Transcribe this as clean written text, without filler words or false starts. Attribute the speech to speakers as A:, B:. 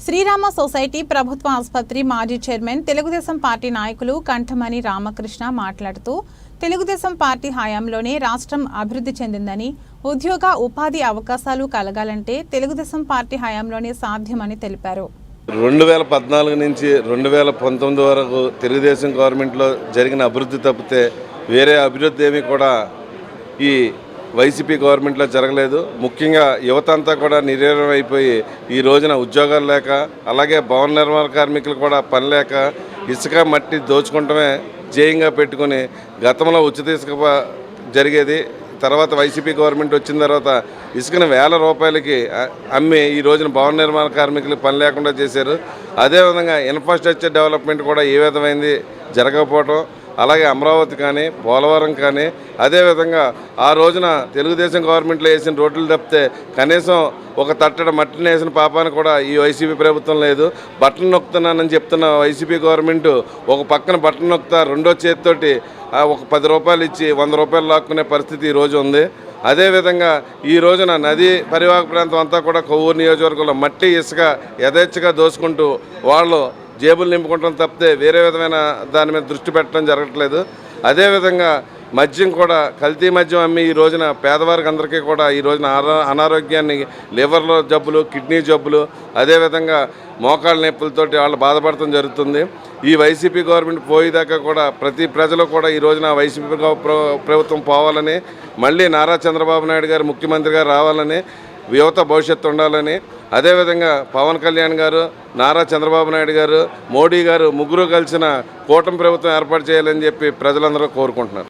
A: Srirama society ప్రభుత్వ ఆసుపత్రి మాజీ చైర్మన్ తెలుగుదేశం పార్టీ నాయకులు కంఠమణి రామకృష్ణ మాట్లాడుతూ తెలుగుదేశం పార్టీ హయాంలోనే రాష్ట్రం అభివృద్ధి చెందిందని, ఉద్యోగ ఉపాధి అవకాశాలు కలగాలంటే తెలుగుదేశం పార్టీ హయాంలోనే సాధ్యమని తెలిపారు.
B: 2014 నుంచి 2019 వరకు తెలుగుదేశం గవర్నమెంట్లో జరిగిన అభివృద్ధి తప్పితే వేరే అభివృద్ధి ఏమీ కూడా ఈ వైసీపీ గవర్నమెంట్లో జరగలేదు. ముఖ్యంగా యువత అంతా కూడా నిర్వీర్యం అయిపోయి ఈ రోజున ఉద్యోగాలు లేక, అలాగే భవన నిర్మాణ కార్మికులు కూడా పని లేక ఇసుక మట్టి దోచుకుంటమే జేయంగా పెట్టుకుని గతంలో ఉచిత ఇసుక జరిగేది. తర్వాత వైసీపీ గవర్నమెంట్ వచ్చిన తర్వాత ఇసుకను వేల రూపాయలకి అమ్మి ఈ రోజున భవన నిర్మాణ కార్మికులు పని లేకుండా చేశారు. అదేవిధంగా ఇన్ఫ్రాస్ట్రక్చర్ డెవలప్మెంట్ కూడా ఏ విధమైంది జరగకపోవడం, అలాగే అమరావతి కానీ పోలవరం కానీ, అదేవిధంగా ఆ రోజున తెలుగుదేశం గవర్నమెంట్లో వేసిన రోడ్లు తప్పితే కనీసం ఒక తట్టడ మట్టిని వేసిన పాపాన్ని కూడా ఈ వైసీపీ ప్రభుత్వం లేదు. బట్టలు నొక్కుతున్నానని చెప్తున్న వైసీపీ గవర్నమెంట్ ఒక పక్కన బట్టలు నొక్కుతా రెండో చేతితోటి ఒక 10 రూపాయలు ఇచ్చి 100 రూపాయలు లాక్కునే పరిస్థితి ఈరోజు ఉంది. అదేవిధంగా ఈ రోజున నదీ పరివాహక ప్రాంతం అంతా కూడా కొవ్వూరు నియోజకవర్గంలో మట్టి ఇసుక యథేచ్ఛగా దోసుకుంటూ వాళ్ళు జేబులు నింపుకుంటాం తప్పితే వేరే విధమైన దాని మీద దృష్టి పెట్టడం జరగట్లేదు. అదేవిధంగా మద్యం కూడా కల్తీ మద్యం అమ్మి ఈ రోజున పేదవారికి అందరికీ కూడా ఈ రోజున అనారోగ్యాన్ని, లివర్లో జబ్బులు, కిడ్నీ జబ్బులు, అదేవిధంగా మోకాళ్ళ నొప్పులతోటి వాళ్ళు బాధపడటం జరుగుతుంది. ఈ వైసీపీ గవర్నమెంట్ పోయేదాకా కూడా ప్రతి ప్రజలు కూడా ఈ రోజున వైసీపీ ప్రభుత్వం పోవాలని, మళ్ళీ నారా చంద్రబాబు నాయుడు గారు ముఖ్యమంత్రిగా రావాలని, యువత భవిష్యత్తు ఉండాలని, అదేవిధంగా పవన్ కళ్యాణ్ గారు, నారా చంద్రబాబు నాయుడు గారు, మోడీ గారు ముగ్గురు కలిసిన కూటమి ప్రభుత్వం ఏర్పాటు చేయాలని చెప్పి ప్రజలందరూ కోరుకుంటున్నారు.